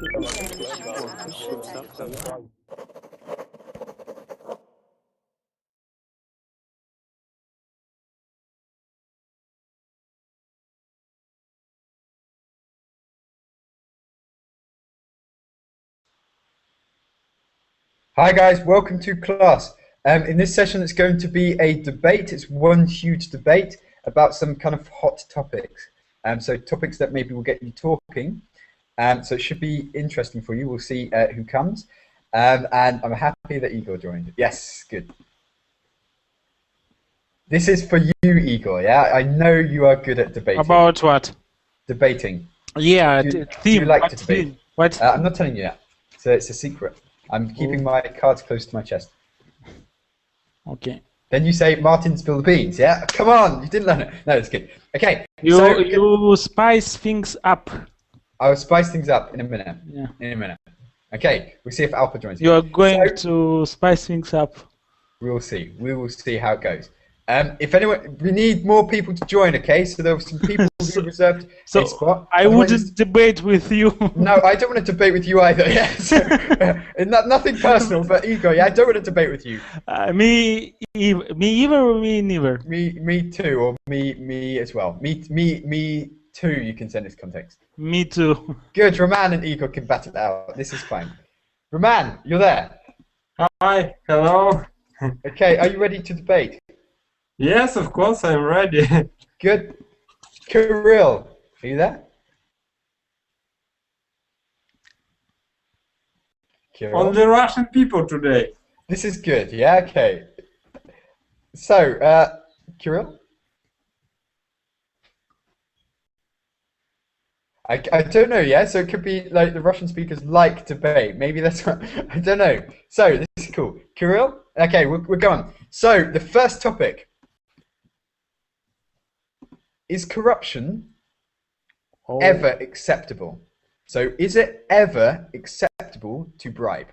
Hi guys, welcome to class. In this session it's going to be a debate. It's one huge debate about some kind of hot topics. So topics that maybe will get you talking. So it should be interesting for you. We'll see who comes. And I'm happy that Igor joined. Yes, good. This is for you, Igor, yeah? I know you are good at debating. About what? Debating. Yeah, do theme. you like What to debate? theme? What? I'm not telling you yet. So it's a secret. I'm keeping my cards close to my chest. Okay. Then you say, Martin, spill the beans, yeah? Come on, you didn't learn it. No, it's good. Okay. You spice things up. I'll spice things up in a minute. Yeah. In a minute. Okay, we'll see if Alpha joins. You are going to spice things up. We'll see. We will see how it goes. If anyone, we need more people to join, okay? So there were some people who reserved a spot. I wouldn't debate with you. No, I don't want to debate with you either. Yeah, so, nothing personal, but Igor, yeah, I don't want to debate with you. Me either or me neither. Me too, or me as well. Me too. You can send this context. Me too. Good. Roman and Igor can battle it out. This is fine. Roman, you're there. Hi. Hello. Okay. Are you ready to debate? Yes, of course, I'm ready. Good. Kirill, are you there? Kirill? Only Russian people today. This is good, yeah, okay. So, Kirill? I don't know, yeah, so it could be like the Russian speakers like debate. Maybe that's what, I don't know. So, this is cool. Kirill? Okay, we're going. So, the first topic. Is corruption ever acceptable? So is it ever acceptable to bribe?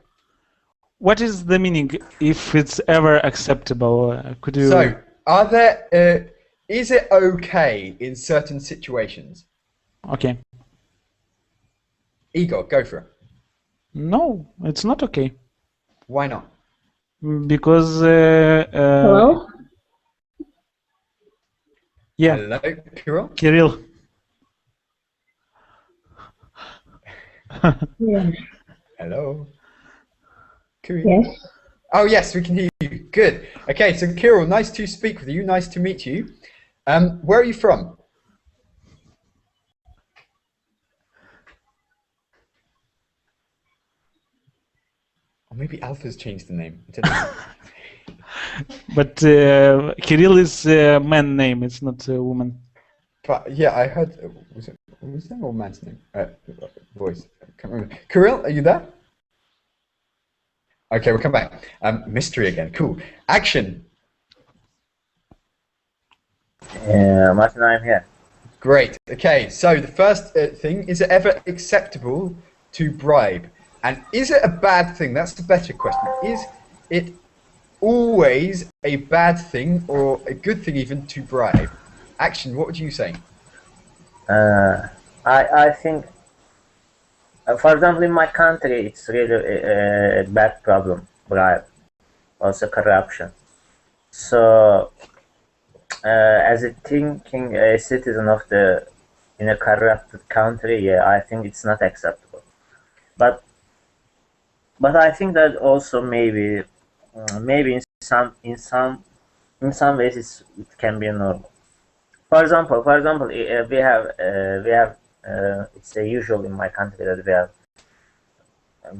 What is the meaning if it's ever acceptable? Could you... So are there, is it okay in certain situations? Okay. Igor, go for it. No, it's not okay. Why not? Because... Hello? Yeah. Hello, Kirill? Kirill. Yeah. Hello? Kirill? Yes. Oh, yes, we can hear you. Good. Okay, so Kirill, nice to speak with you. Nice to meet you. Where are you from? Or maybe Alpha's changed the name. I don't know. But Kirill is a man name, it's not a woman. But yeah, I heard. Was that an old man's name? Voice. I can't remember. Kirill, are you there? Okay, we'll come back. Mystery again. Cool. Action. Martin, I'm here. Great. Okay, so the first thing, is it ever acceptable to bribe? And is it a bad thing? That's the better question. Is it always a bad thing or a good thing even to bribe? Action, what would you say? I think, for example, in my country, it's really a bad problem, bribe, also corruption. So, as a thinking a citizen of in a corrupted country, yeah, I think it's not acceptable. But I think that also maybe in some ways it can be normal. For example, we have it's usual in my country that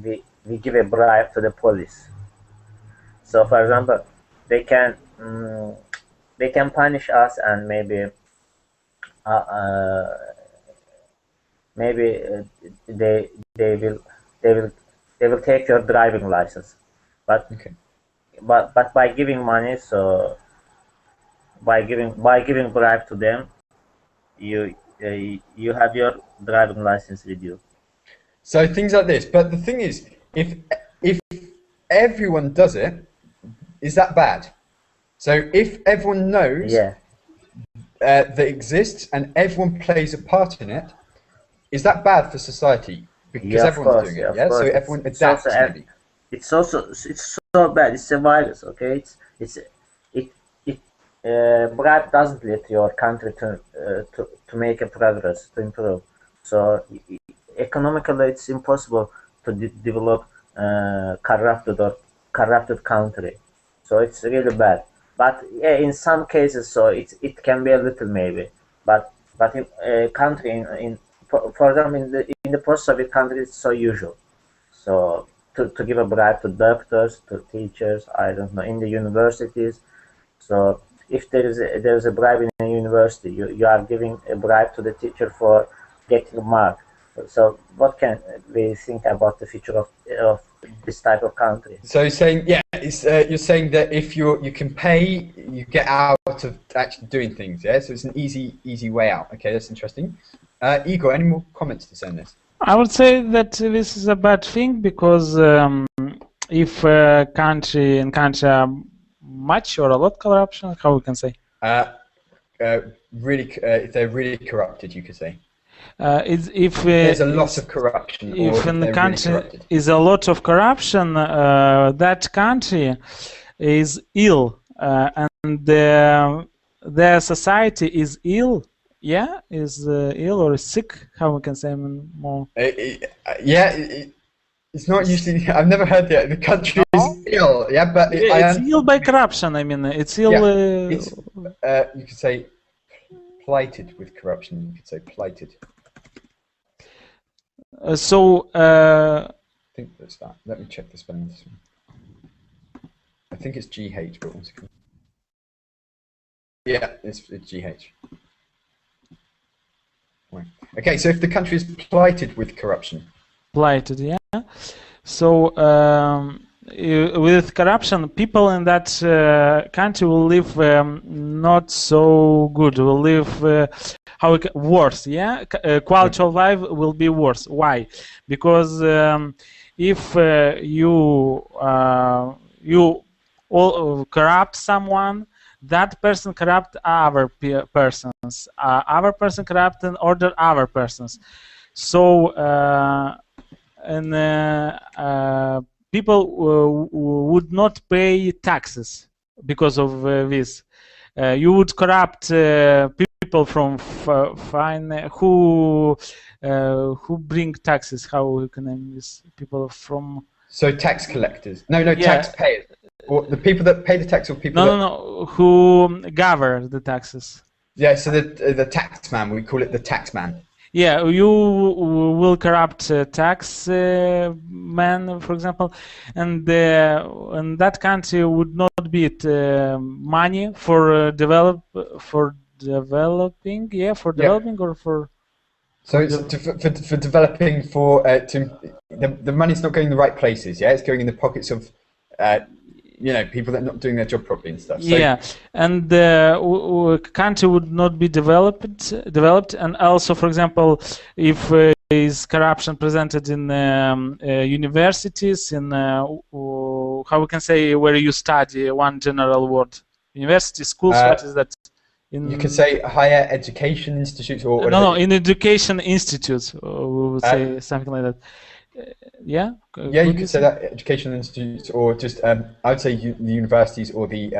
we give a bribe to the police. So, for example, they can punish us and maybe they will take your driving license, but okay. but by giving money, so by giving bribe to them, you have your driving license with you. So things like this. But the thing is, if everyone does it, is that bad? So if everyone knows that exists and everyone plays a part in it, is that bad for society? Because Yeah, of everyone's course, doing yeah, it, of yeah? So course. everyone It's also adapts, maybe. it's so bad. It's a virus, okay? It bribe doesn't let your country to make a progress, to improve. So economically, it's impossible to develop corrupted country. So it's really bad. But yeah, in some cases, so it can be a little maybe. But in a country in for example in the post-Soviet countries, it's so usual. So to give a bribe to doctors, to teachers, I don't know, in the universities. So if there is a bribe in a university, you are giving a bribe to the teacher for getting a mark. So what can we think about the future of this type of country? So you're saying, yeah, you're saying that if you can pay, you get out of actually doing things, yeah? So it's an easy way out. Okay, that's interesting. Igor, any more comments to say on this? I would say that this is a bad thing because if a country are much or a lot corruption, how we can say? If they're really corrupted, you could say. If there's a lot of corruption, if in the country really is a lot of corruption, that country is ill, and their society is ill. Yeah, is ill or sick. How we can say more? It's not usually. I've never heard that the country is ill. Yeah, but it's ill by corruption. I mean, it's ill. Yeah, you could say plighted with corruption. You could say plighted. I think that's that. Let me check the spelling of this one. I think it's GH, but one second. Yeah, it's GH. Right. Okay, so if the country is plighted with corruption. Plighted, yeah. So with corruption, people in that country will live not so good. Will live worse. Yeah, quality of life will be worse. Why? Because if you all corrupt someone, that person corrupt other persons. Other person corrupt and order other persons. So people would not pay taxes because of this. You would corrupt people from who bring taxes. How can I name this? People from. So tax collectors. No, taxpayers. Or the people that pay the tax, or people. No. Who gather the taxes. Yeah. So the tax man. We call it the tax man. Yeah, you will corrupt tax man, for example, and that country would not be money for developing, or for. So it's for developing the money's not going in the right places. Yeah, it's going in the pockets of. People that are not doing their job properly and stuff. So, yeah, and the country would not be developed, and also, for example, if is corruption presented in universities, in how we can say where you study, one general word, university, schools. What is that? You could say higher education institutes, or no, in education institutes, we would say something like that. Yeah. Yeah, you could say that educational institutes, or just I would say the universities or the.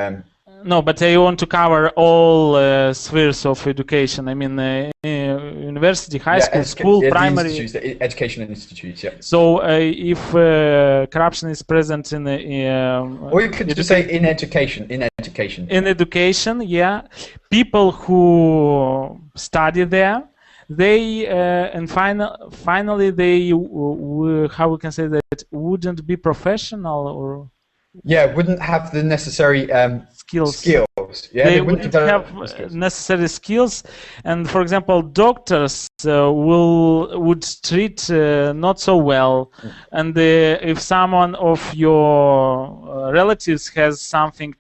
No, but I want to cover all spheres of education. I mean, university, high school, school, primary. The educational institutes. Yeah. So if corruption is present in or you could just say in education. In education, yeah. People who study there. They and finally they how we can say that wouldn't be professional, or wouldn't have the necessary skills. Yeah, they wouldn't have necessary skills, and for example, doctors would treat not so well, and if someone of your relatives has something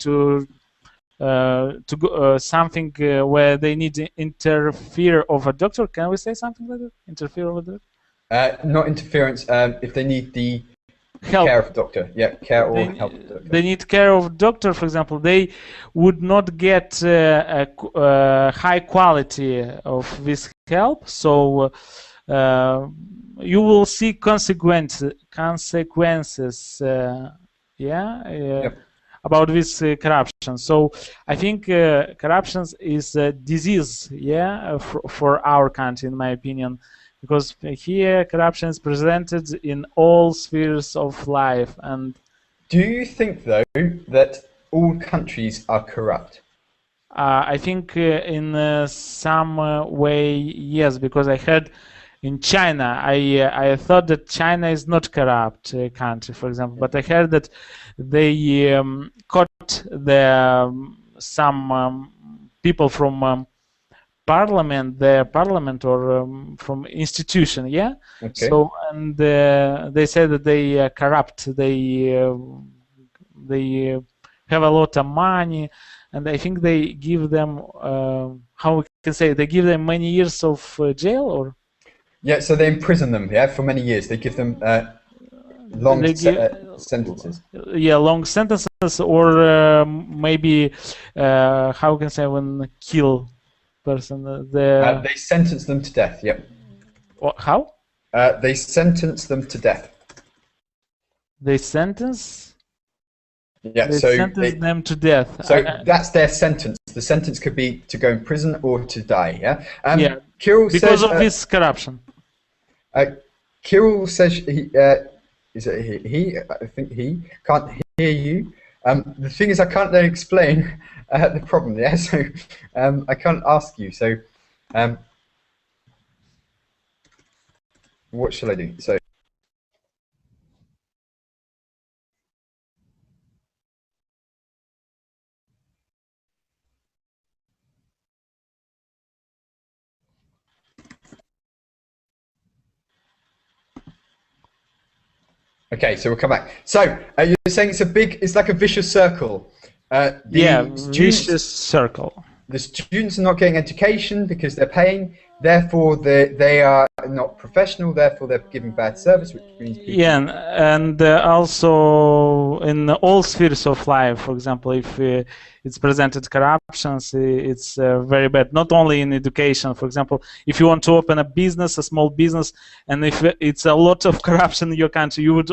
something where they need to interfere of a doctor. Can we say something like that? Interfere of a doctor? Not interference. If they need the help. Care of a doctor. Yeah, care or help of doctor. They need care of a doctor, for example. They would not get a high quality of this help. So you will see consequences. Yep. About this corruption. So I think corruption is a disease, for our country, in my opinion, because here corruption is presented in all spheres of life. And do you think, though, that all countries are corrupt? I think in some way, yes, because I heard in China, I thought that China is not corrupt country, for example, but I heard that they caught some people from parliament or from institution, yeah. Okay. So and they said that they are corrupt. They have a lot of money, and I think they give them how we can say, they give them many years of jail, or yeah. So they imprison them, yeah, for many years. They give them long sentences. Yeah, long sentences, or maybe how can I say, when kill person. They sentence them to death. Yep. How? They sentence them to death. They sentence. Yeah. They so sentence them to death. So that's their sentence. The sentence could be to go in prison or to die. Yeah. Yeah. Kirill because says, of this corruption. Kirill says he is it he? I think he can't hear you. The thing is, I can't then explain the problem. Yeah. So I can't ask you. So what shall I do? So. Okay, so we'll come back. So you're saying it's like a vicious circle. Vicious circle. The students are not getting education because they're paying. Therefore, they are not professional. Therefore, they're giving bad service, which means people... and also in all spheres of life. For example, if it's presented corruptions, it's very bad. Not only in education. For example, if you want to open a business, a small business, and if it's a lot of corruption in your country, you would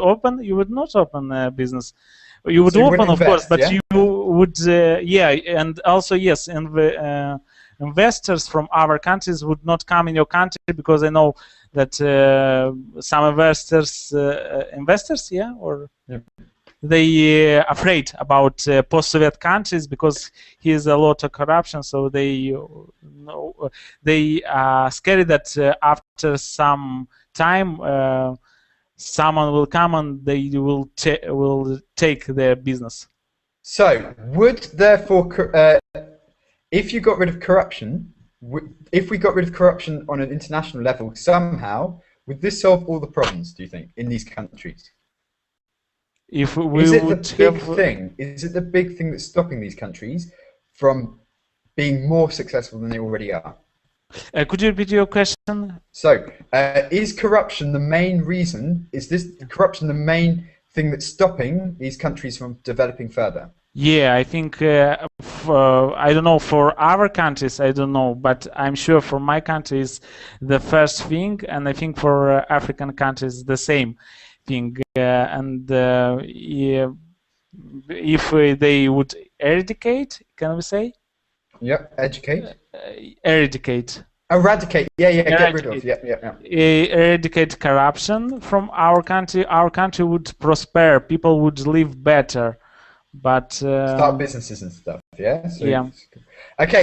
not open a business. You would open, of course, but you would, and also yes, and investors from other countries would not come in your country because they know that some investors, they afraid about post-Soviet countries because here's a lot of corruption. So they are scared that after some time. Someone will come and they will take their business. So, would therefore, if you got rid of corruption, if we got rid of corruption on an international level somehow, would this solve all the problems? Do you think in these countries? If we Is it would the big thing? Is it the big thing that's stopping these countries from being more successful than they already are? Could you repeat your question? So, is corruption the main reason? Is this corruption the main thing that's stopping these countries from developing further? Yeah, I think, I don't know, for our countries, I don't know, but I'm sure for my country is the first thing, and I think for African countries the same thing. If they would eradicate, can we say? Yep, educate. Eradicate. Eradicate. Yeah, get rid of. Yeah. Eradicate corruption from our country would prosper. People would live better. But start businesses and stuff. Yeah. So, yeah. Okay.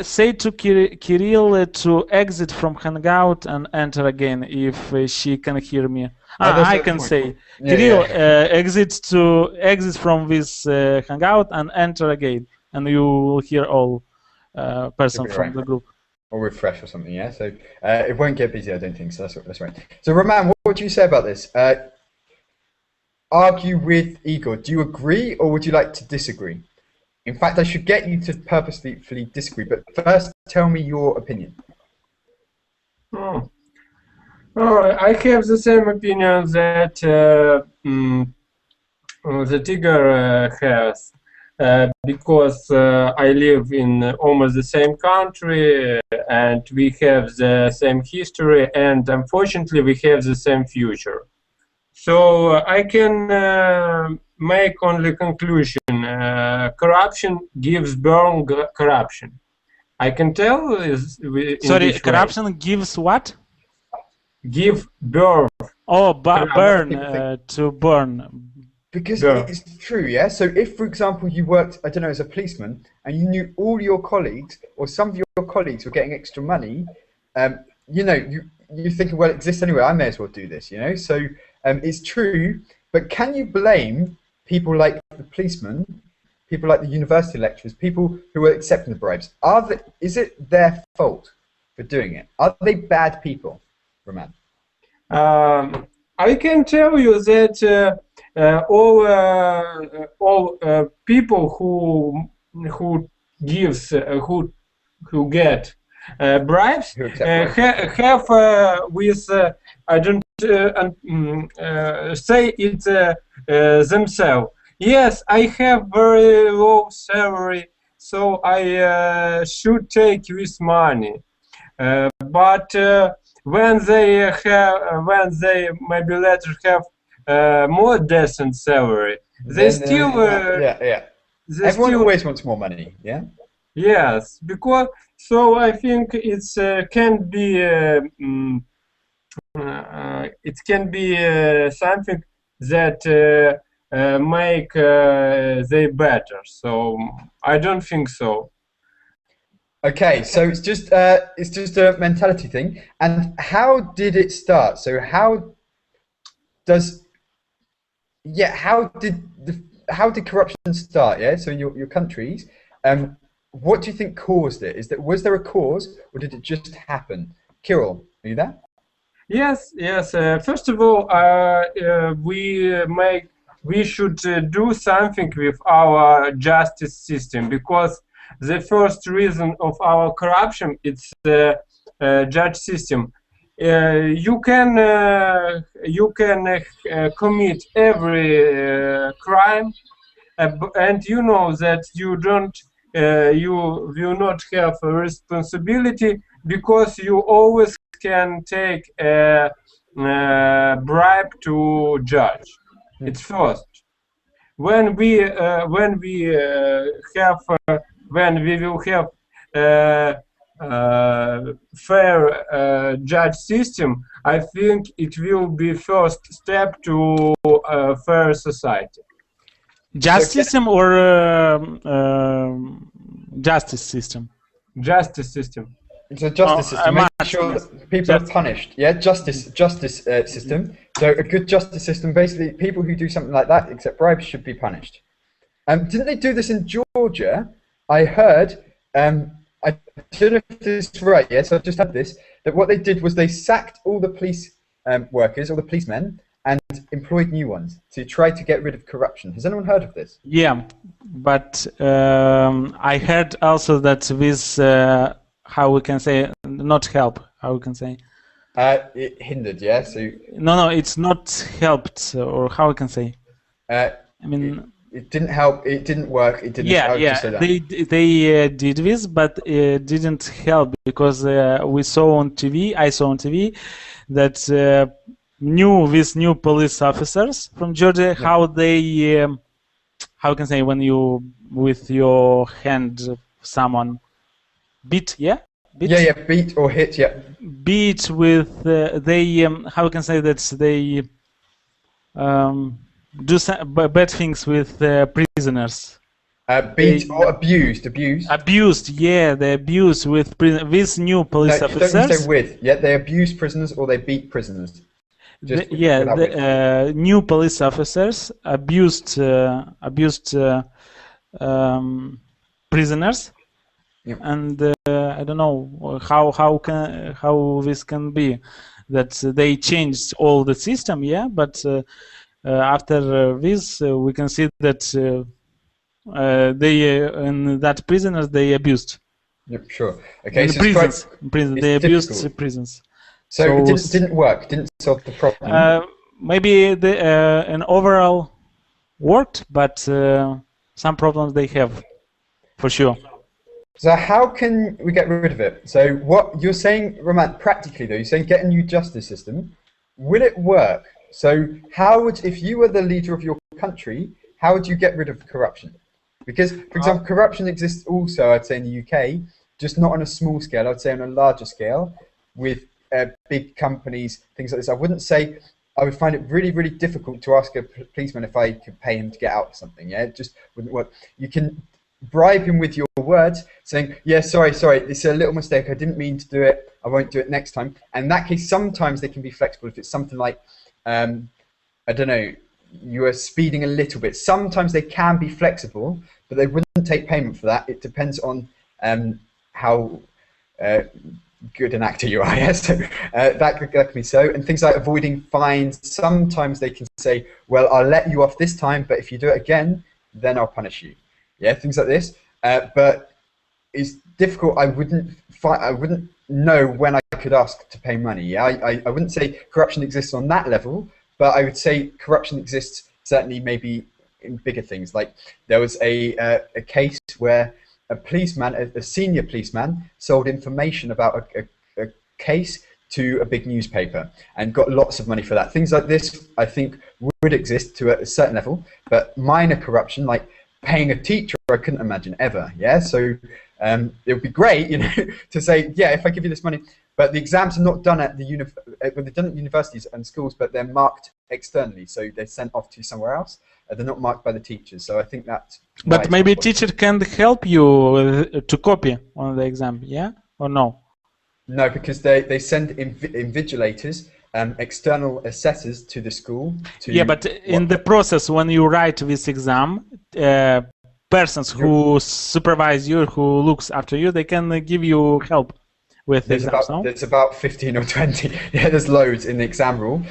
Say to Kirill to exit from Hangout and enter again if she can hear me. I can say, Kirill, exit from this Hangout and enter again, and you will hear all person from the group. Or refresh or something, yeah. So it won't get busy, I don't think. So that's right. So Roman, what would you say about this? Argue with Igor. Do you agree, or would you like to disagree? In fact, I should get you to purposefully disagree. But first, tell me your opinion. Oh, I have the same opinion that that Igor has. because I live in almost the same country and we have the same history, and unfortunately we have the same future. So I can make only conclusion. Corruption gives birth corruption. I can tell is Sorry, corruption gives what? Give birth. Oh, burn, think- to burn. Because Yeah. it's true, yeah? So if, for example, you worked, I don't know, as a policeman, and you knew all your colleagues, or some of your colleagues were getting extra money, you know, you're thinking, well, it exists anyway, I may as well do this, you know? So it's true, but can you blame people like the policemen, people like the university lecturers, people who are accepting the bribes? Is it their fault for doing it? Are they bad people, Roman? I can tell you that all people who gives who get bribes Who accept bribes? have with I don't say it themselves. Yes, I have very low salary, so I should take this money. But when they maybe later have more decent salary, they Then, still yeah. they Everyone still always wants more money, yeah? yes, because so I think it's can be it can be something that make they better. So I don't think so. Okay, so it's just a mentality thing. And how did it start? So how did corruption start? Yeah, so in your countries, what do you think caused it? Was there a cause, or did it just happen? Kirill, are you there? Yes, yes. First of all, we should do something with our justice system, because the first reason of our corruption is the judge system. You can commit every crime, and you know that you will not have a responsibility, because you always can take a bribe to judge. It's first. When we will have fair judge system, I think it will be first step to a fair society. Just system or justice system? Justice system. It's a justice system. Make sure yes. that people are punished. Yeah, justice system. So a good justice system, basically, people who do something like that, accept bribes, should be punished. Didn't they do this in Georgia? I heard. I don't know if this is right. Yes, I've just had this. That what they did was they sacked all the police workers, all the policemen, and employed new ones to try to get rid of corruption. Has anyone heard of this? Yeah, but I heard also that with how we can say not help. How we can say? It hindered. Yeah. So. No, it's not helped, or how we can say? I mean. It didn't help. It didn't work. It didn't. Yeah. They did this, but it didn't help, because we saw on TV. I saw on TV that new police officers from Georgia, how they how can I say, when you with your hand someone beat, yeah, beat or hit, yeah, beat with they how can I say that they do some bad things with prisoners. Beat or abused. Abused, yeah, they abuse with new police officers. Don't say with. Yeah, they abuse prisoners or they beat prisoners. New police officers abused prisoners, yeah. And I don't know how this can be, that they changed all the system, yeah, but after this we can see that they in that prisoners they abused. Yep, sure. Okay, in so prisons, they abused difficult. Prisons. So it didn't work. Didn't solve the problem. Maybe an overall worked, but some problems they have, for sure. So how can we get rid of it? So what you're saying, Roman, practically though, you're saying get a new justice system. Will it work? So how would, if you were the leader of your country, how would you get rid of corruption? Because, for example, corruption exists also, I'd say, in the UK, just not on a small scale, I'd say on a larger scale, with big companies, things like this. I wouldn't say, I would find it really, really difficult to ask a policeman if I could pay him to get out something, yeah? It just wouldn't work. You can bribe him with your words, saying, yeah, sorry, it's a little mistake, I didn't mean to do it, I won't do it next time. And in that case, sometimes they can be flexible if it's something like, I don't know, you are speeding a little bit. Sometimes they can be flexible, but they wouldn't take payment for that. It depends on how good an actor you are, yes. So, that could be so. And things like avoiding fines, sometimes they can say, well, I'll let you off this time, but if you do it again, then I'll punish you. Yeah, things like this. But it's difficult. I wouldn't know when I could ask to pay money. Yeah, I wouldn't say corruption exists on that level, but I would say corruption exists certainly maybe in bigger things. Like there was a case where a policeman, a senior policeman, sold information about a case to a big newspaper and got lots of money for that. Things like this, I think, would exist to a certain level, but minor corruption, like paying a teacher, I couldn't imagine ever. Yeah, so it would be great, you know, to say, yeah, if I give you this money, but the exams are not done at the well, they're done at universities and schools, but they're marked externally, so they're sent off to somewhere else. They're not marked by the teachers, so I think that's. But maybe a teacher can help you to copy on the exam, yeah, or no? No, because they send invigilators, external assessors to the school. Yeah, but in the process when you write this exam, persons who supervise you, who looks after you, they can give you help with exams, no? There's about 15 or 20. Yeah, there's loads in the exam hall.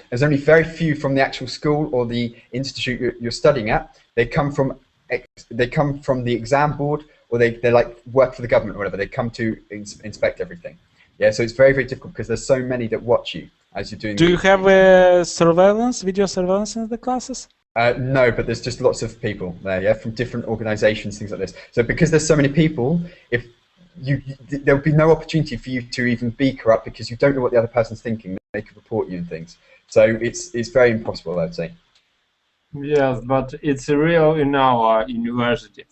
There's only very few from the actual school or the institute you're studying at. They come from the exam board, or they like work for the government or whatever. They come to inspect everything. Yeah, so it's very, very difficult because there's so many that watch you as you're doing. Do you have surveillance, video surveillance in the classes? No, but there's just lots of people there, yeah, from different organizations, things like this. So because there's so many people, if there would be no opportunity for you to even be corrupt because you don't know what the other person's thinking. They could report you and things. So it's very impossible, I'd say. Yes, but it's real in our university.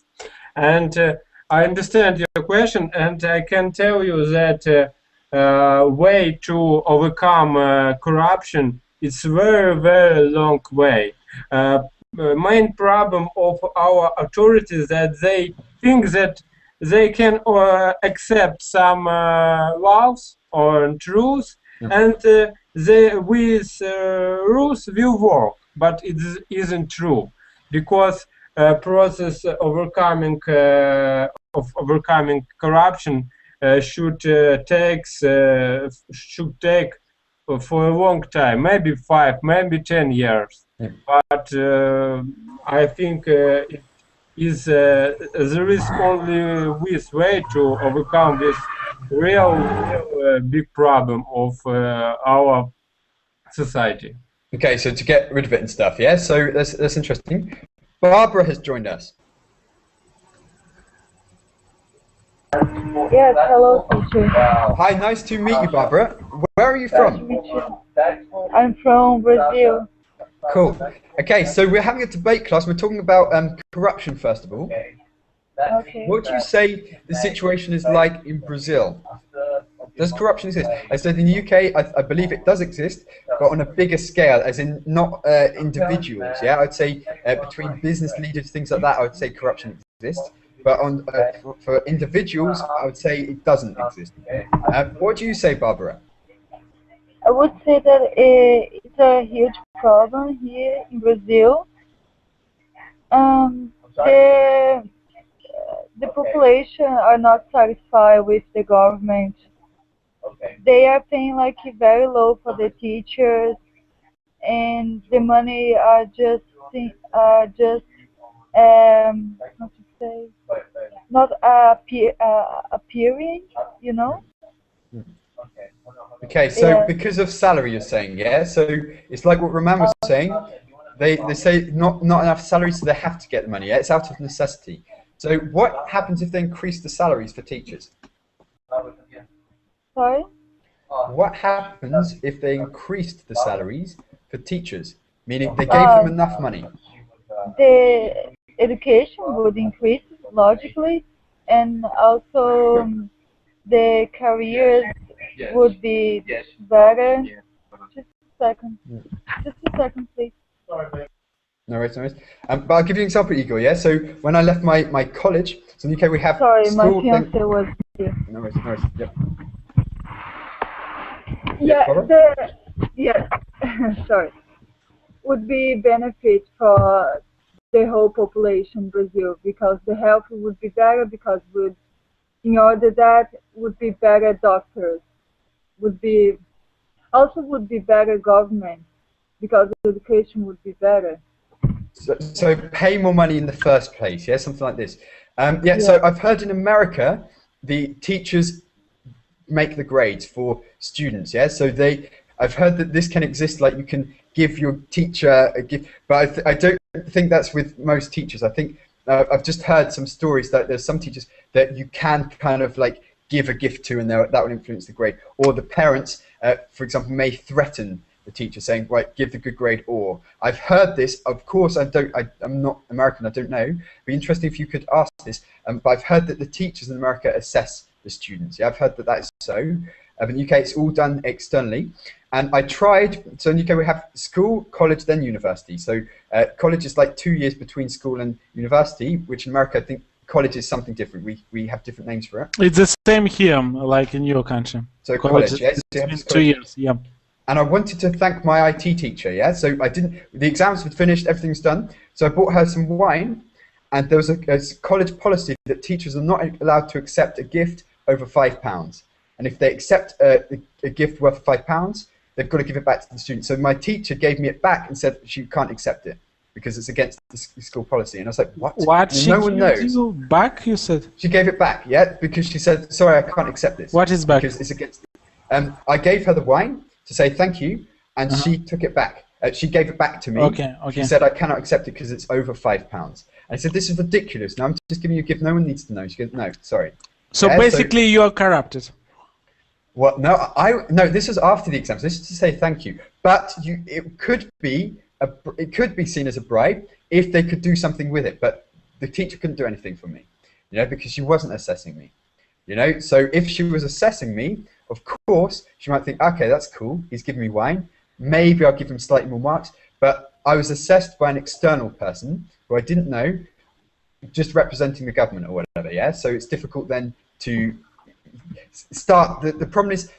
And I understand your question, and I can tell you that way to overcome corruption, it's very, very long way. Main problem of our authorities that they think that they can accept some laws or rules, and with rules will work, but it isn't true, because process overcoming corruption should take for a long time, maybe 5, maybe 10 years. Yeah. But I think there is only this way to overcome this real big problem of our society. Okay, so to get rid of it and stuff, yeah. So that's interesting. Barbara has joined us. Yes, hello, teacher. Hi, nice to meet you, Barbara. Where are you from? I'm from Brazil. Cool. Okay, so we're having a debate class. We're talking about corruption, first of all. Okay. What do you say the situation is like in Brazil? Does corruption exist? I said in the UK, I believe it does exist, but on a bigger scale, as in not individuals. Yeah, I'd say between business leaders, things like that, I would say corruption exists. But on for individuals, I would say it doesn't exist. What do you say, Barbara? I would say that it's a huge problem here in Brazil. The population are not satisfied with the government. They are paying like very low for the teachers, and the money are just how to say, not appearing, you know. Okay, so because of salary, you're saying, yeah? So it's like what Roman was saying, they say not enough salary, so they have to get the money. Yeah? It's out of necessity. So what happens if they increase the salaries for teachers? Sorry? What happens if they increased the salaries for teachers? Meaning they gave them enough money. The education would increase logically, and also the careers would be better. Just a second. Just a second, please. No worries, no worries. But I'll give you an example, Igor. Yeah. So when I left my college, so in the UK we have Sorry, my school. fiance was here. No worries, no worries. Yep. Yeah, sorry. Would be benefit for the whole population in Brazil, because the health would be better, because in order that would be better doctors, would be better government, because the education would be better. So pay more money in the first place, yeah, something like this. Yeah. So I've heard in America the teachers make the grades for students, yeah. So I've heard that this can exist, like you can give your teacher a gift, but I don't think that's with most teachers. I think I've just heard some stories that there's some teachers that you can kind of like give a gift to, and that will influence the grade. Or the parents, for example, may threaten the teacher, saying, right, give the good grade. Or I've heard this. Of course, I'm not American. I don't know. It'd be interesting if you could ask this. But I've heard that the teachers in America assess the students. Yeah, I've heard that is so. In the UK, it's all done externally. And I tried, so in the UK we have school, college, then university. So college is like 2 years between school and university, which in America I think college is something different. We have different names for it. It's the same here, like in your country. So college, yes. Yeah, 2 years, yeah. And I wanted to thank my IT teacher, yeah. So the exams had finished, everything's done. So I bought her some wine, and there was a college policy that teachers are not allowed to accept a gift over £5. And if they accept a gift worth £5, they've got to give it back to the student. So my teacher gave me it back and said she can't accept it because it's against the school policy. And I was like, what? What? No one knows. You back, you said? She gave it back, yeah, because she said, sorry, I can't accept this. What is back? Because it's against. I gave her the wine to say thank you, and she took it back. She gave it back to me. Okay. She said, I cannot accept it because it's over £5. I said, this is ridiculous. Now I'm just giving you a gift. No one needs to know. She goes, no, sorry. So yeah, basically, you are corrupted. Well, no. This was after the exams. This is to say thank you. But it could be seen as a bribe if they could do something with it. But the teacher couldn't do anything for me, because she wasn't assessing me, So if she was assessing me, of course, she might think, okay, that's cool. He's giving me wine. Maybe I'll give him slightly more marks. But I was assessed by an external person who I didn't know, just representing the government or whatever. Yeah. So it's difficult then to start. The problem is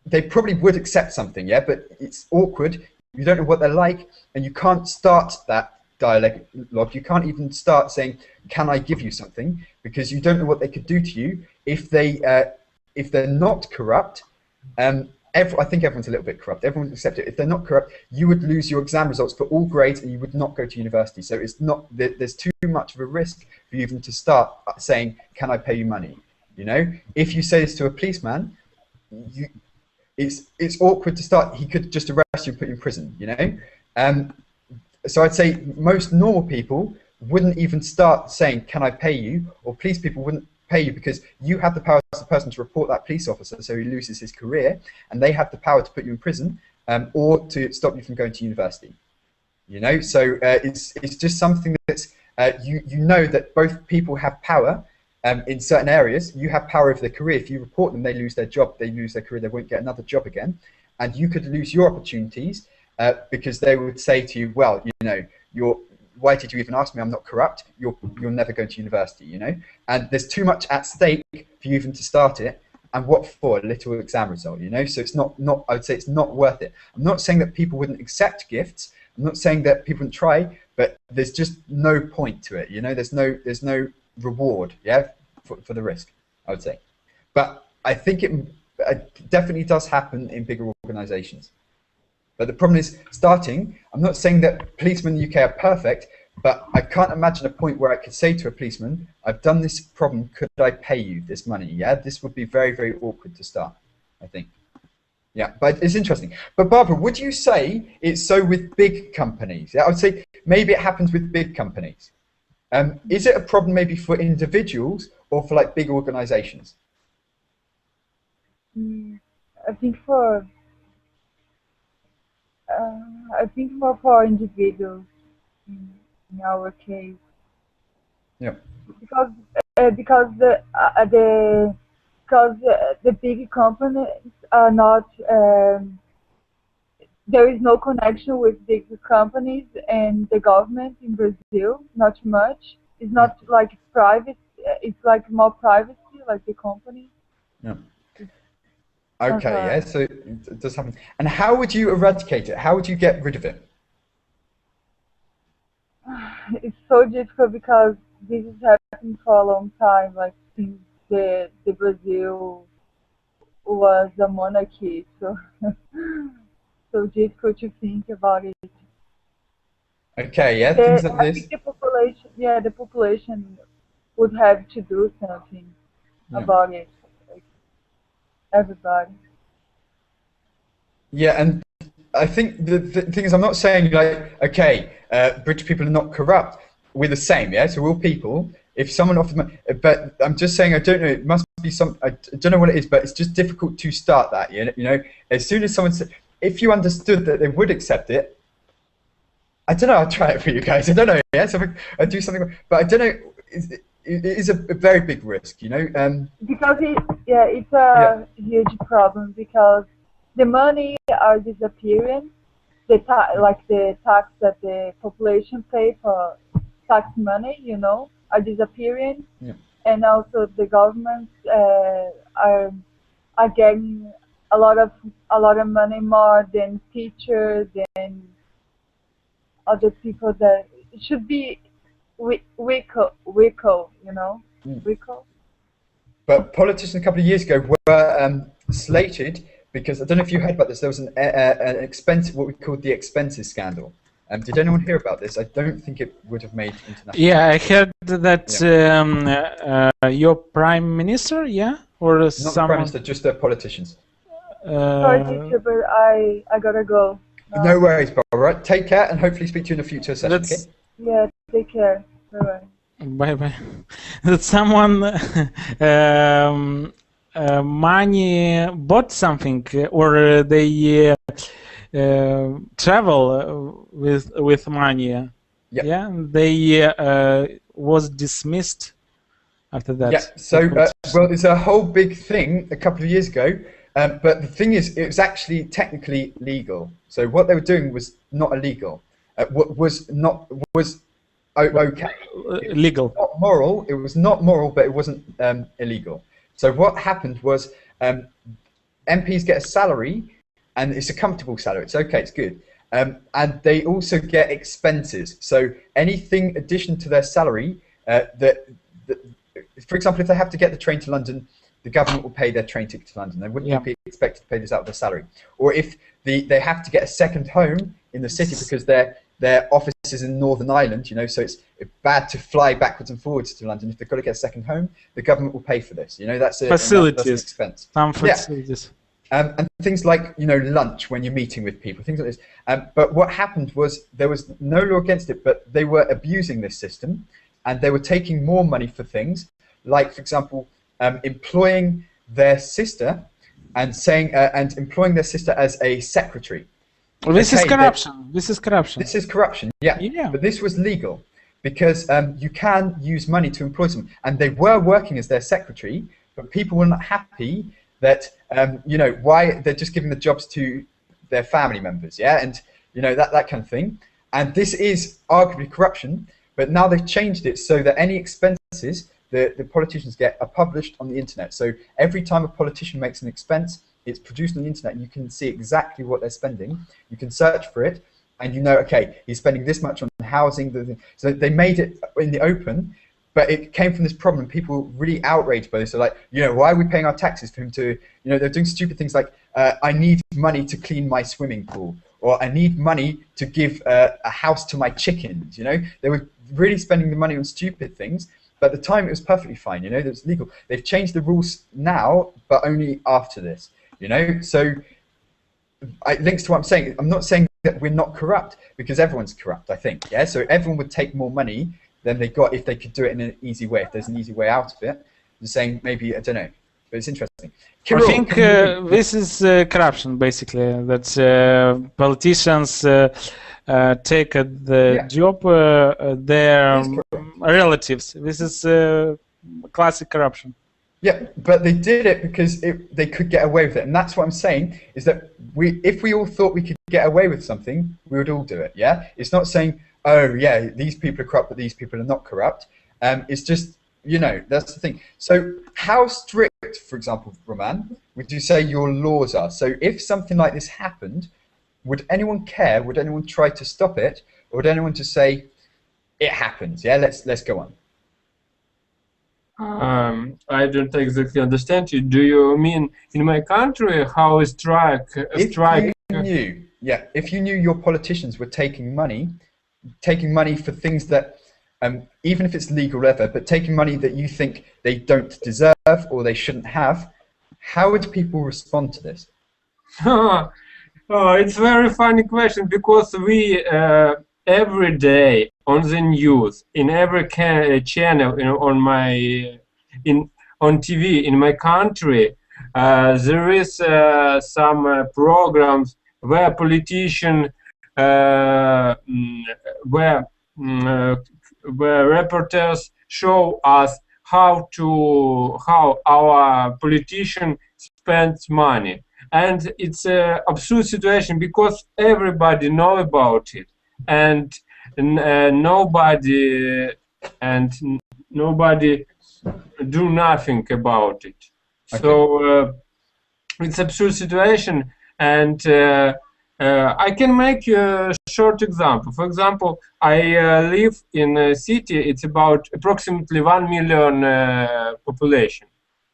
they probably would accept something, yeah, but it's awkward. You don't know what they're like, and you can't start that dialogue. You can't even start saying, can I give you something, because you don't know what they could do to you if they're not corrupt. I think everyone's a little bit corrupt. Everyone's accepted. If they're not corrupt, you would lose your exam results for all grades, and you would not go to university. So it's not. There's too much of a risk for you even to start saying, can I pay you money? If you say this to a policeman, it's awkward to start. He could just arrest you and put you in prison. So I'd say most normal people wouldn't even start saying, can I pay you? Or police people wouldn't pay you, because you have the power as the person to report that police officer, so he loses his career, and they have the power to put you in prison or to stop you from going to university. So it's just something that's you know that both people have power. In certain areas, you have power over their career. If you report them, they lose their job, they lose their career, they won't get another job again. And you could lose your opportunities because they would say to you, well, why did you even ask me? I'm not corrupt. You're never going to university, And there's too much at stake for you even to start it. And what for? A little exam result, So it's not. I would say it's not worth it. I'm not saying that people wouldn't accept gifts. I'm not saying that people wouldn't try, but there's just no point to it, There's no reward, yeah, for the risk, I would say. But I think it definitely does happen in bigger organizations. But the problem is starting. I'm not saying that policemen in the UK are perfect, but I can't imagine a point where I could say to a policeman, I've done this problem, could I pay you this money? Yeah, this would be very, very awkward to start, I think. Yeah, but it's interesting. But Barbara, would you say it's so with big companies? Yeah, I would say maybe it happens with big companies. Is it a problem maybe for individuals or for like big organizations? Mm, I think for I think more for individuals in our case, Yeah. because because the big companies are not there is no connection with big companies and the government in Brazil, not much. It's not like private. It's like more privacy, like the company. Yeah. It's Okay, yeah, so it does happen. And how would you eradicate it? How would you get rid of it? it's so difficult because this is happening for a long time, like since the Brazil was a monarchy, so so difficult to think about it. Okay, yeah, things like I this. think the population, yeah, the population would have to do something Yeah. about it, like everybody. Yeah, and I think the thing is, I'm not saying like, okay, British people are not corrupt. We're the same, yeah. So we're all people. If someone offers money, but I'm just saying, I don't know. It must be some. I don't know what it is, but it's just difficult to start that. You know, as soon as someone said, if you understood that they would accept it, I don't know. I'll try it for you guys. I don't know. Yeah, so I do something, but I don't know. It is a very big risk, you know. Because it's a huge problem because the money are disappearing. Like the tax that the population pay for tax money, are disappearing, Yeah. and also the governments are getting a lot of money more than teachers than other people that it should be weaker, weaker. But politicians a couple of years ago were slated because I don't know if you heard about this. There was an expense, what we called the expenses scandal. Did anyone hear about this? I don't think it would have made international. Yeah, I heard that your prime minister, or Not the someone. prime minister, just politicians. Sorry, teacher, but I gotta go. No worries, Barbara. Take care, and hopefully speak to you in a future session. Okay? Yeah, take care. Bye bye. Bye bye. That someone money bought something, or they travel with money. Yep. Yeah, they was dismissed after that. Yeah. So well, it's a whole big thing a couple of years ago. But the thing is, it was actually technically legal. So what they were doing was not illegal. Was okay. Legal. It was not moral. It was not moral, but it wasn't illegal. So what happened was MPs get a salary, and it's a comfortable salary. It's okay. It's good. And they also get expenses. So anything addition to their salary, for example, if they have to get the train to London, the government will pay their train ticket to London. They wouldn't be expected to pay this out of their salary. Or if they have to get a second home in the city because their office is in Northern Ireland, so it's bad to fly backwards and forwards to London. If they've got to get a second home, the government will pay for this. That's facilities. That's an expense. Some facilities. Yeah. And things like lunch when you're meeting with people, things like this. But what happened was there was no law against it, but they were abusing this system, and they were taking more money for things like, for example, employing their sister and employing their sister as a secretary. Well, this is corruption. This is corruption. This is corruption. Yeah. But this was legal because you can use money to employ someone, and they were working as their secretary, but people were not happy that why they're just giving the jobs to their family members, and that kind of thing. And this is arguably corruption, but now they've changed it so that any expenses the politicians get are published on the internet. So every time a politician makes an expense, it's produced on the internet, and you can see exactly what they're spending. You can search for it, and okay, he's spending this much on housing. So they made it in the open, but it came from this problem. People were really outraged by this. So like, why are we paying our taxes for him to, they're doing stupid things like, I need money to clean my swimming pool, or I need money to give a house to my chickens. They were really spending the money on stupid things. But at the time, it was perfectly fine. It was legal. They've changed the rules now, but only after this. So it links to what I'm saying. I'm not saying that we're not corrupt, because everyone's corrupt, I think. Yeah, so everyone would take more money than they got if they could do it in an easy way. If there's an easy way out of it, I'm saying maybe, I don't know, but it's interesting. Kirill, I think this is corruption, basically. That politicians take the job their relatives. This is classic corruption. Yeah, but they did it because they could get away with it, and that's what I'm saying. Is that if we all thought we could get away with something, we would all do it. Yeah, it's not saying, oh yeah, these people are corrupt, but these people are not corrupt. It's just, you know, that's the thing. So how strict, for example, Roman, would you say your laws are? So if something like this happened, would anyone care? Would anyone try to stop it, or would anyone just say, it happens? Yeah, let's go on. I don't exactly understand you. Do you mean in my country how a strike? If you knew your politicians were taking money for things that, even if it's legal ever, but taking money that you think they don't deserve or they shouldn't have, how would people respond to this? Oh, it's a very funny question, because we every day on the news, in every channel, on TV in my country, there is some programs where politicians, where reporters show us how our politician spends money. And it's an absurd situation, because everybody know about it, and nobody do nothing about it. Okay. So it's absurd situation, and I can make a short example. For example, I live in a city. It's about approximately 1 million population,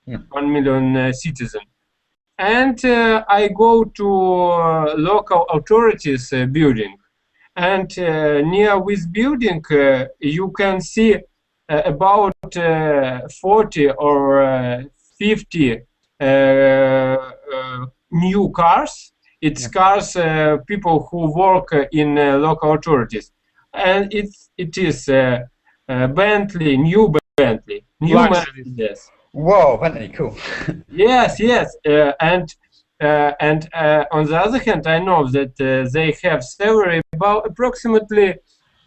1 million citizens. And I go to local authorities building, and near this building you can see about 40 or 50 new cars. It's cars, people who work in local authorities, and it is Bentley, new Mercedes. Whoa, Bentley, cool. Yes, and on the other hand, I know that they have salary about approximately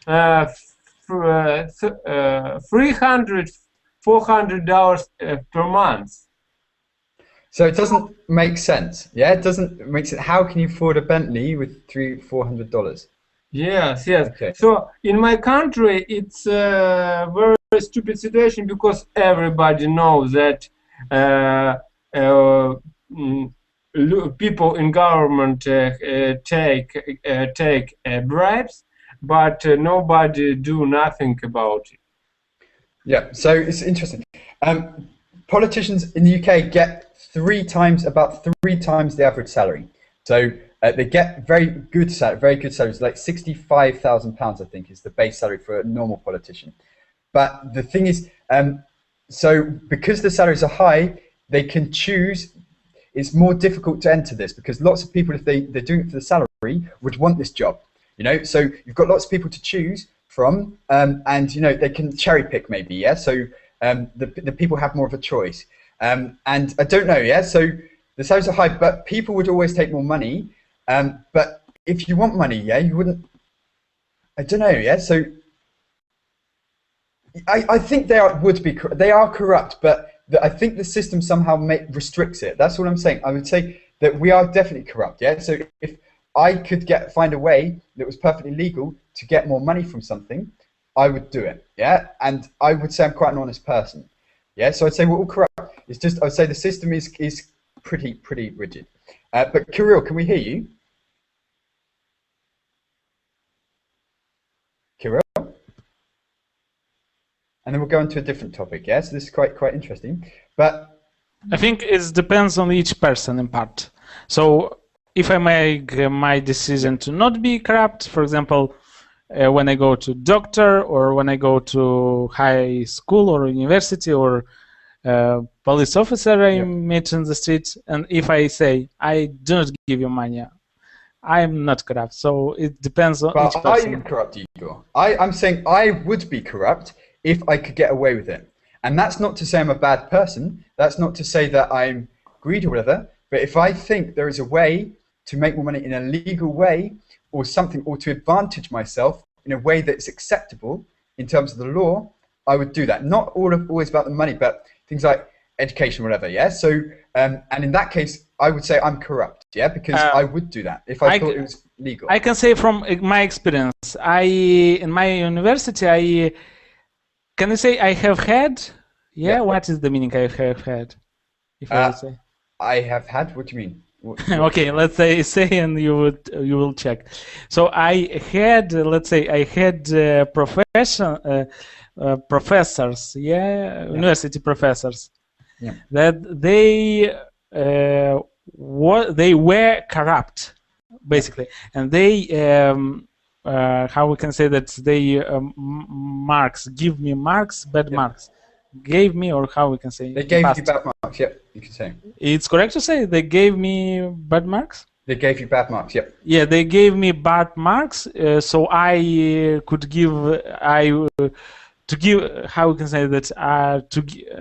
$300–400 per month. So it doesn't make sense. Yeah, it doesn't make sense. How can you afford a Bentley with $300–400? Yes. Okay. So in my country, it's a very stupid situation, because everybody knows that people in government take bribes, but nobody do nothing about it. Yeah, so it's interesting. Politicians in the UK get about three times the average salary. So they get very good salaries, like £65,000, I think, is the base salary for a normal politician. But the thing is, so because the salaries are high, they can choose. It's more difficult to enter this, because lots of people, if they're doing it for the salary, would want this job. You know, so you've got lots of people to choose from, and you know, they can cherry pick maybe. Yeah, so the people have more of a choice. And I don't know. Yeah, so the salaries are high, but people would always take more money. But if you want money, yeah, you wouldn't. I don't know. Yeah, so I think they are corrupt, but I think the system somehow restricts it. That's what I'm saying. I would say that we are definitely corrupt. Yeah. So if I could find a way that was perfectly legal to get more money from something, I would do it. Yeah. And I would say I'm quite an honest person. Yeah. So I'd say we're all corrupt. It's just, I'd say the system is pretty rigid. But Kirill, can we hear you? Kirill? And then we'll go on to a different topic. Yeah, so this is quite interesting. But I think it depends on each person in part. So if I make my decision to not be corrupt, for example, when I go to doctor, or when I go to high school or university, or police officer I meet in the street, and if I say I do not give you money, I'm not corrupt. So it depends on each But are person. you corrupt, Igor? I'm saying I would be corrupt if I could get away with it. And that's not to say I'm a bad person. That's not to say that I'm greedy or whatever. But if I think there is a way to make more money in a legal way or something, or to advantage myself in a way that's acceptable in terms of the law, I would do that. Not always about the money, but things like education, whatever. Yeah. So, and in that case, I would say I'm corrupt. Yeah, because I would do that if I thought it was legal. I can say from my experience, in my university, can I say I have had? Yeah. What is the meaning I have had? If I would say. I have had. What do you mean? Okay, let's say, and you will check. So I had, let's say, I had professors, university professors, that they were corrupt, basically, and they how we can say that they give me marks, bad marks. Gave me, or how we can say? They gave you bad marks, yep, you can say. It's correct to say they gave me bad marks? They gave you bad marks, yep. Yeah, they gave me bad marks, so I could give, how we can say that,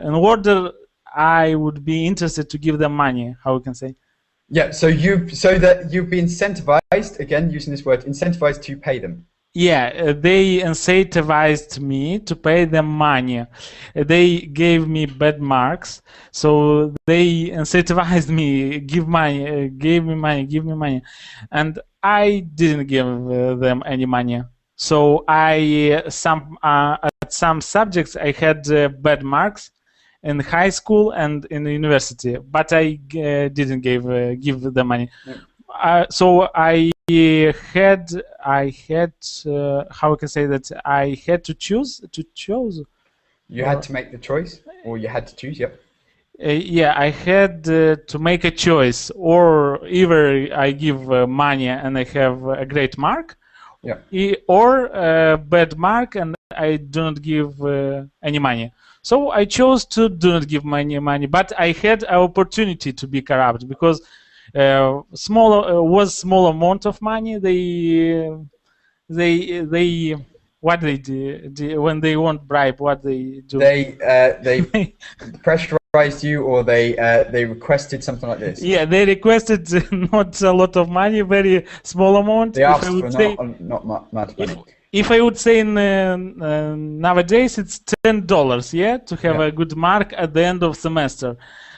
in order I would be interested to give them money, how we can say? Yeah, so that you'd be incentivized, again, using this word, incentivized to pay them. Yeah, they incentivized me to pay them money. They gave me bad marks, so they incentivized me, give me money, and I didn't give them any money. So at some subjects I had bad marks in high school and in the university, but I didn't give the money. So I had how I can say that I had to choose. You had to make the choice, or you had to choose. Yep. Yeah, I had to make a choice, or either I give money and I have a great mark, or a bad mark and I do not give any money. So I chose to do not give money, but I had an opportunity to be corrupt because. Small amount of money. They what they do when they want bribe, what they do. They pressurized you, or they requested something like this. Yeah, they requested not a lot of money, very small amount. They asked for not much money. If I would say nowadays it's $10, yeah, to have a good mark at the end of semester,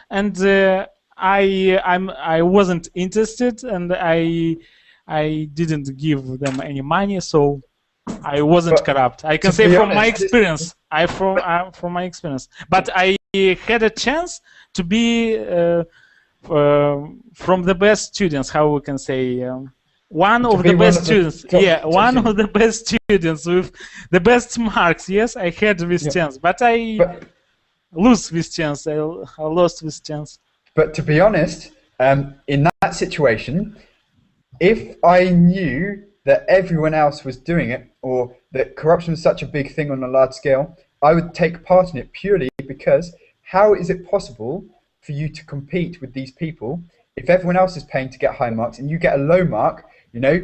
and. I wasn't interested, and I didn't give them any money, so I wasn't corrupt. I can say from my experience. From my experience, but I had a chance to be from the best students. How we can say one of the best students. Yeah, one of the best students with the best marks. Yes, I had this chance, but I lost this chance. I lost this chance. But to be honest, in that situation, if I knew that everyone else was doing it, or that corruption was such a big thing on a large scale, I would take part in it purely because how is it possible for you to compete with these people if everyone else is paying to get high marks and you get a low mark? You know,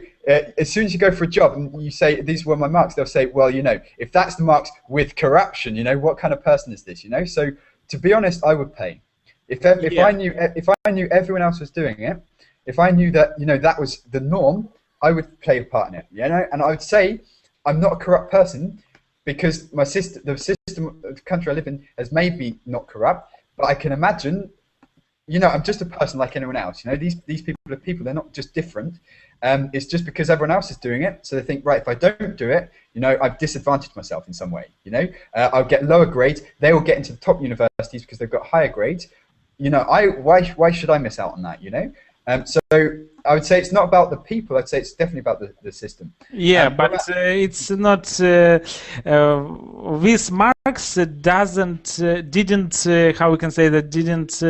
as soon as you go for a job and you say, these were my marks, they'll say, well, you know, if that's the marks with corruption, you know, what kind of person is this, you know? So to be honest, I would pay. If I knew everyone else was doing it, if I knew that, you know, that was the norm, I would play a part in it, you know. And I would say I'm not a corrupt person because the system of the country I live in has made me not corrupt. But I can imagine, you know, I'm just a person like anyone else. You know, these people are people. They're not just different. It's just because everyone else is doing it, so they think, right, if I don't do it, you know, I've disadvantaged myself in some way. You know, I'll get lower grades. They will get into the top universities because they've got higher grades. You know, why should I miss out on that? You know, so I would say it's not about the people. I'd say it's definitely about the system. Yeah, but it's not. These marks didn't how we can say that didn't.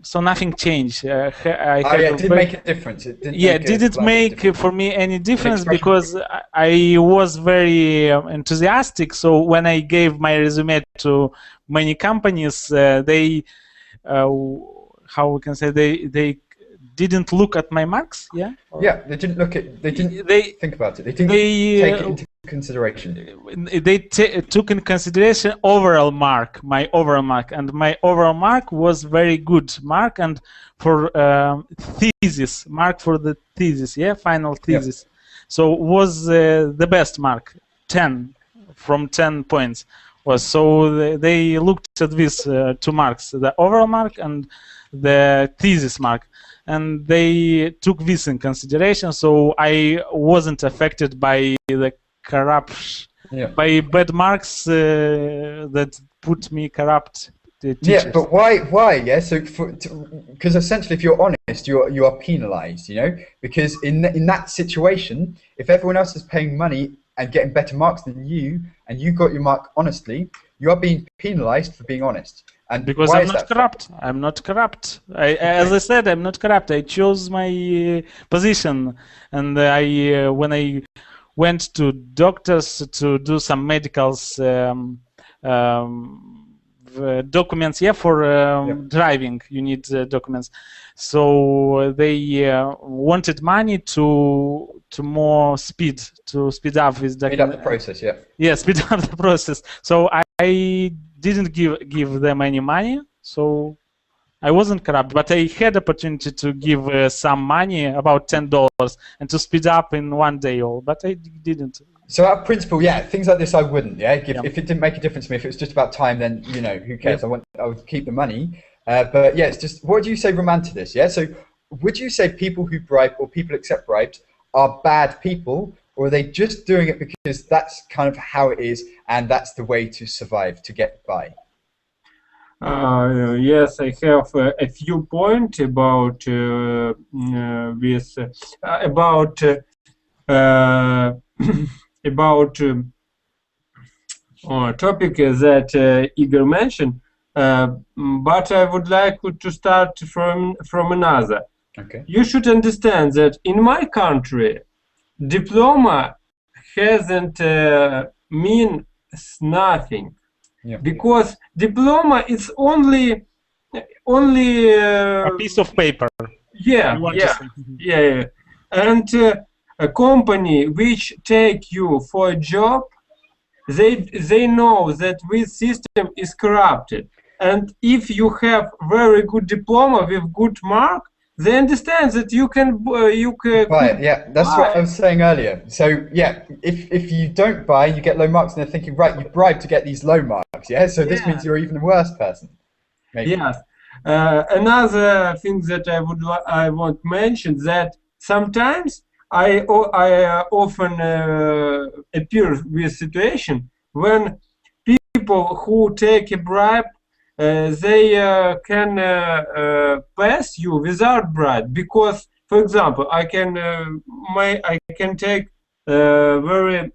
So nothing changed. It didn't make a difference. It didn't make for me any difference because I was very enthusiastic. So when I gave my resume to many companies, they how we can say they didn't look at my marks. Yeah. Yeah, they didn't look at. They didn't think about it. They didn't take it into consideration. They took in consideration overall mark, my overall mark, and my overall mark was very good mark, and for thesis mark for the thesis, yeah, final thesis. Yep. So was the best mark, 10 from 10 points. Was so they looked at these 2 marks, the overall mark and the thesis mark, and they took this in consideration. So I wasn't affected by the corruption, by bad marks that put me corrupt. Yeah, but why? Yeah, so because essentially, if you're honest, you are penalised. You know, because in that situation, if everyone else is paying money and getting better marks than you, and you got your mark honestly, you are being penalised for being honest. And because I'm not corrupt. I'm not corrupt. As I said, I'm not corrupt. I chose my position, and when I went to doctors to do some medicals documents, yeah, for driving, you need documents. So they wanted money to more speed, to speed up with speed up the process, yeah. Yeah, speed up the process. So I didn't give them any money, so I wasn't corrupt, but I had opportunity to give some money, about $10, and to speed up in 1 day all, but I didn't. So out of principle, yeah, things like this I wouldn't, yeah. If it didn't make a difference to me, if it was just about time, then you know, who cares? I would keep the money. But yeah, it's just, what do you say, Roman, to this? Yeah, so would you say people who bribe or people accept bribes are bad people, or are they just doing it because that's kind of how it is and that's the way to survive, to get by? Yes, I have a few points about this about topic that Igor mentioned, but I would like to start from another. Okay. You should understand that in my country, diploma hasn't mean nothing. Yeah. Because diploma is only a piece of paper. Yeah, yeah. And a company which take you for a job, they know that this system is corrupted. And if you have very good diploma with good mark, they understand that you can buy it. Yeah, that's what I was saying earlier. So yeah, if you don't buy, you get low marks, and they're thinking, right, you bribed to get these low marks. Yeah, so this means you're even a worse person. Maybe. Yes. Another thing that I want to mention, that sometimes I often appear with situation when people who take a bribe, they can pass you without bribe, because, for example, I can take a very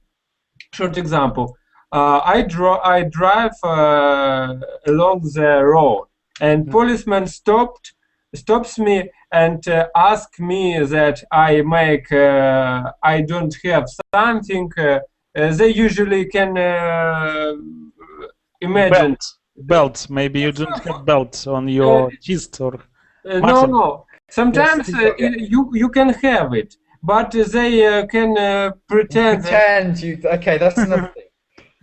short example. I drive along the road, and policeman stops me and asks me that I don't have something. They usually can imagine. Belt. Maybe you don't have belt on your chest or. No. Sometimes you can have it, but they can pretend. Okay, that's another thing.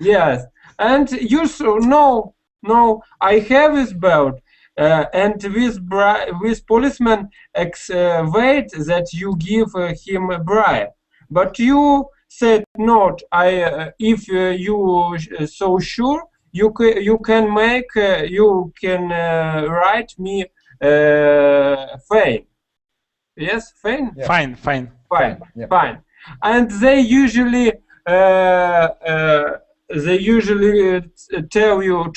Yes, and you no, I have this belt, and this policeman wait that you give him a bribe, but you said not. If you so sure. You can write me fine. Yes, fine. Yeah. Fine. Yeah. Fine. And they usually tell you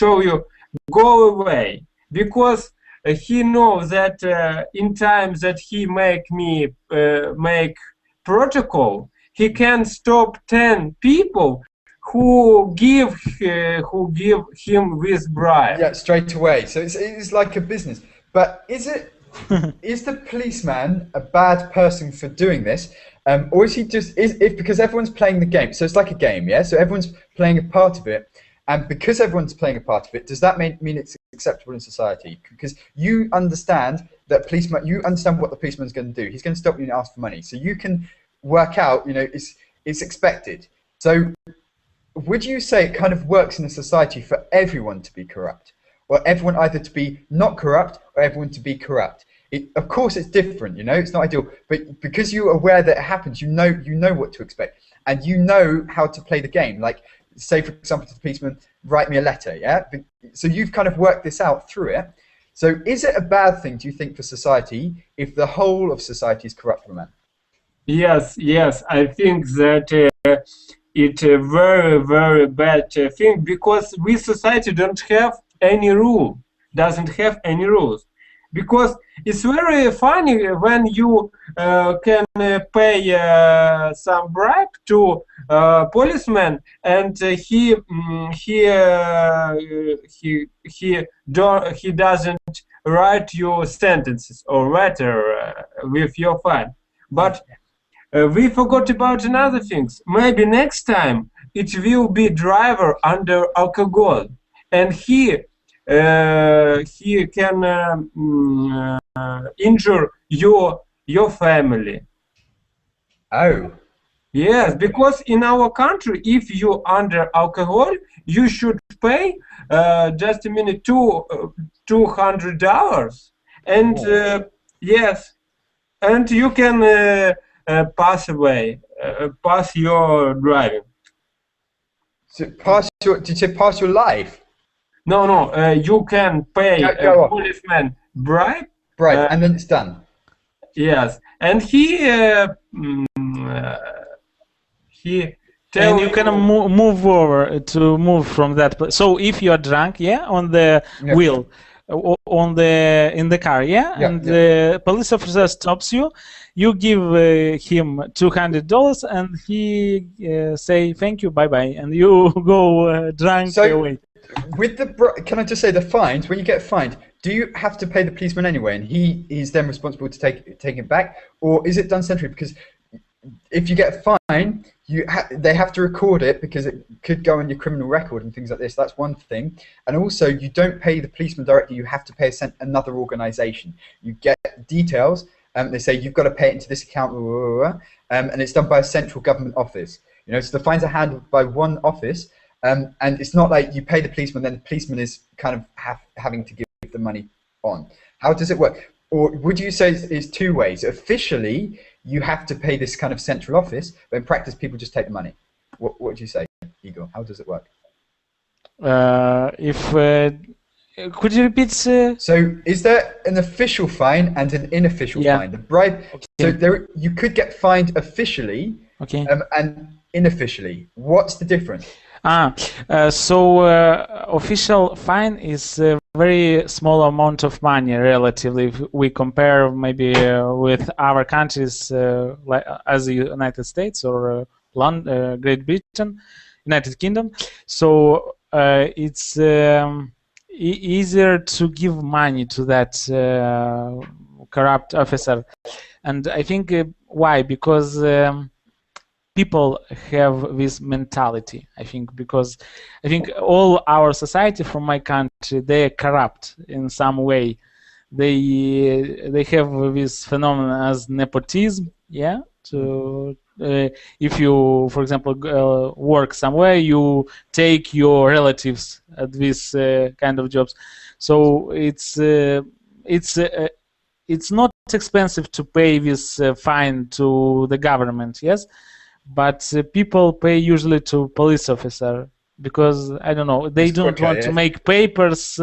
go away, because he knows that in time that he make protocol, he can stop 10 people who give him this bribe. Yeah, straight away. So it's like a business. But is the policeman a bad person for doing this, or is he just because everyone's playing the game? So it's like a game, yeah. So everyone's playing a part of it, and because everyone's playing a part of it, does that mean it's acceptable in society? Because you understand that policeman, you understand what the policeman's going to do. He's going to stop you and ask for money. So you can work out, it's expected. So would you say it kind of works in a society for everyone to be corrupt? Or everyone either to be not corrupt or everyone to be corrupt? Of course it's different, it's not ideal, but because you're aware that it happens, you know what to expect, and you know how to play the game. Like, say for example to the policeman, write me a letter, yeah? So you've kind of worked this out through it. So is it a bad thing, do you think, for society if the whole of society is corrupt, Roman? Yes, I think that it's a very, very bad thing, because we society don't have any rule, doesn't have any rules. Because it's very funny when you can pay some bribe to policeman, and he doesn't write you sentences or letter with your fine. But we forgot about another things. Maybe next time it will be driver under alcohol, and he can injure your family. Oh. Yes, because in our country, if you under alcohol, you should pay just a minute $200, and yes, and you can pass away, pass your driving. So did you say pass your life? No, you can pay a policeman bribe. Right, and then it's done. Yes, and he and you can move over to move from that place. So if you are drunk, on the wheel, in the car, and the police officer stops you, you give him $200, and he say thank you, bye bye, and you go drunk away. With can I just say the fines? When you get fined, do you have to pay the policeman anyway, and he's then responsible to take it back, or is it done centrally? Because if you get a fine, they have to record it because it could go on your criminal record and things like this. That's one thing. And also, you don't pay the policeman directly. You have to pay another organisation. You get details. They say you've got to pay it into this account, and it's done by a central government office. So the fines are handled by one office, and it's not like you pay the policeman, then the policeman is kind of having to give the money on. How does it work? Or would you say it's two ways? Officially, you have to pay this kind of central office, but in practice, people just take the money. What would you say, Igor? How does it work? Could you repeat? So, is there an official fine and an unofficial fine? The bribe. Okay. So you could get fined officially, and unofficially. What's the difference? Official fine is a very small amount of money relatively if we compare maybe with other countries as the United States or Great Britain, United Kingdom. So it's easier to give money to that corrupt officer, and I think why? Because people have this mentality. I think all our society from my country, they are corrupt in some way. They have this phenomenon as nepotism. If you, for example, work somewhere, you take your relatives at this kind of jobs. So it's not expensive to pay this fine to the government. Yes. But people pay usually to police officer because I don't know, they don't want to make papers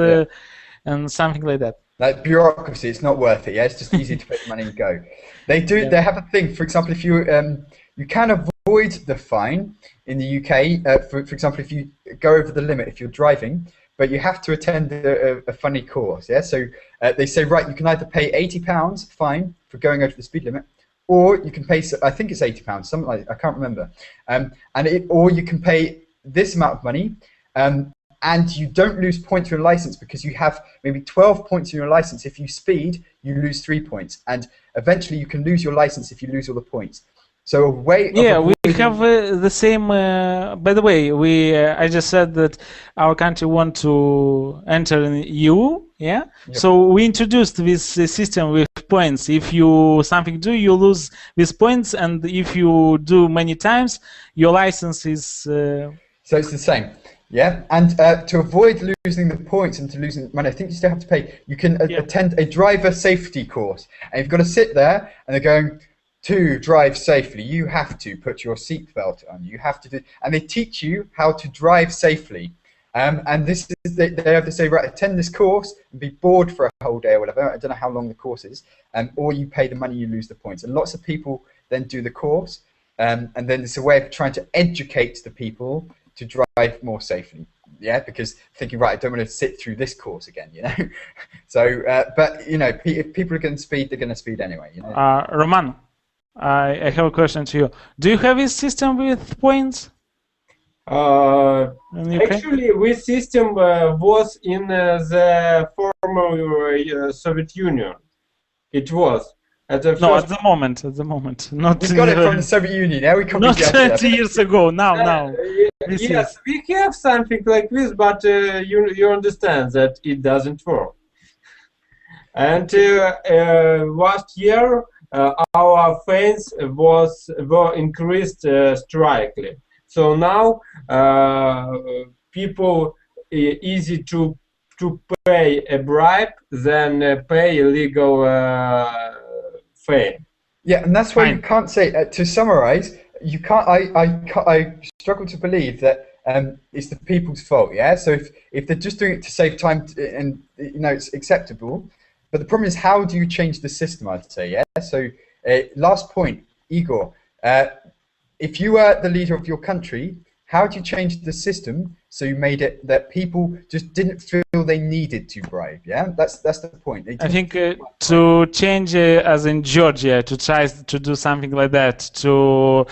and something like that. Like bureaucracy, it's not worth it. It's just easy to pay the money and go. They do. They have a thing. For example, if you can avoid the fine in the UK. For example, if you go over the limit if you're driving, but you have to attend a funny course. So they say, right, you can either pay £80 fine for going over the speed limit, or you can pay, I think it's £80, something like that, I can't remember. Or you can pay this amount of money, and you don't lose points in your license because you have maybe 12 points in your license. If you speed, you lose 3 points, and eventually you can lose your license if you lose all the points. So a way of Yeah, we avoiding- have the same. By the way, I just said that our country want to enter in EU. Yeah. Yep. So we introduced this system with points. If you something do, you lose these points, and if you do many times, your license is. So it's the same. Yeah, and to avoid losing the points and to losing money, I think you still have to pay. You can attend a driver safety course, and you've got to sit there, and they're going, to drive safely, you have to put your seatbelt on. You have to do, and they teach you how to drive safely. And this is they have to say, right, attend this course and be bored for a whole day or whatever. I don't know how long the course is, or you pay the money, you lose the points. And lots of people then do the course, and then it's a way of trying to educate the people to drive more safely. Yeah, because thinking, right, I don't want to sit through this course again, you know. So, but you know, if people are going to speed, they're going to speed anyway. You know? Roman, I have a question to you. Do you have this system with points? Actually, this system was in the former Soviet Union. It was at the No, first. at the moment, not. We've got it from the Soviet Union. Now we can't Not be 20 years ago. Now. Yes, we have something like this, but you understand that it doesn't work. And last year, our fines were increased strikingly. So now people easy to pay a bribe than pay a legal fine. Yeah, and that's why you can't say. To summarize, you can't. I struggle to believe that it's the people's fault. Yeah. So if they're just doing it to save time and you know it's acceptable, but the problem is how do you change the system? I'd say. Yeah. So last point, Igor. If you were the leader of your country, how do you change the system so you made it that people just didn't feel they needed to bribe? Yeah, that's the point. I think to change, as in Georgia, to try to do something like that, to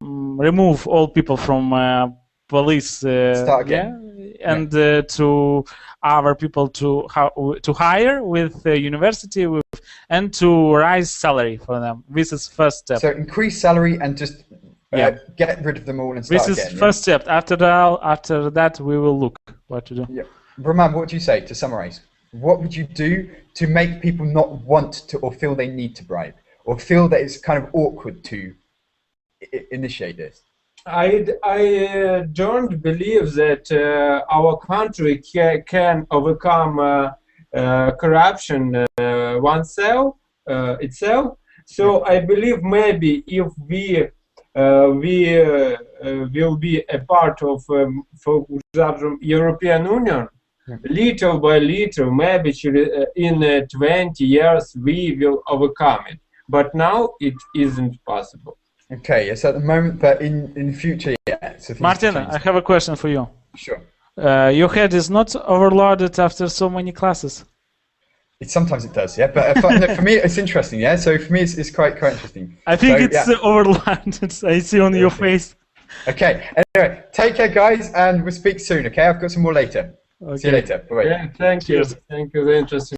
remove all people from police, Start again. yeah, and to our people to hire with university and to raise salary for them. This is first step. So increase salary and just get rid of them all and start This is again. first step. After that, we will look what to do. Yeah. Roman, what would you say to summarize? What would you do to make people not want to or feel they need to bribe or feel that it's kind of awkward to initiate this? I don't believe that our country can overcome corruption itself. So I believe maybe if we will be a part of, for example, European Union, little by little, maybe in 20 years we will overcome it. But now it isn't possible. Okay, yes, at the moment, but in future, yeah. So Martin, I have a question for you. Sure. Your head is not overloaded after so many classes. Sometimes it does, yeah. But for me, it's interesting, yeah. So for me, it's quite interesting. I think so, it's overloaded. I see on your face. Okay. Anyway, take care, guys, and we'll speak soon. Okay, I've got some more later. Okay. See you later. Bye. Yeah, thank you. Thank you. Very interesting.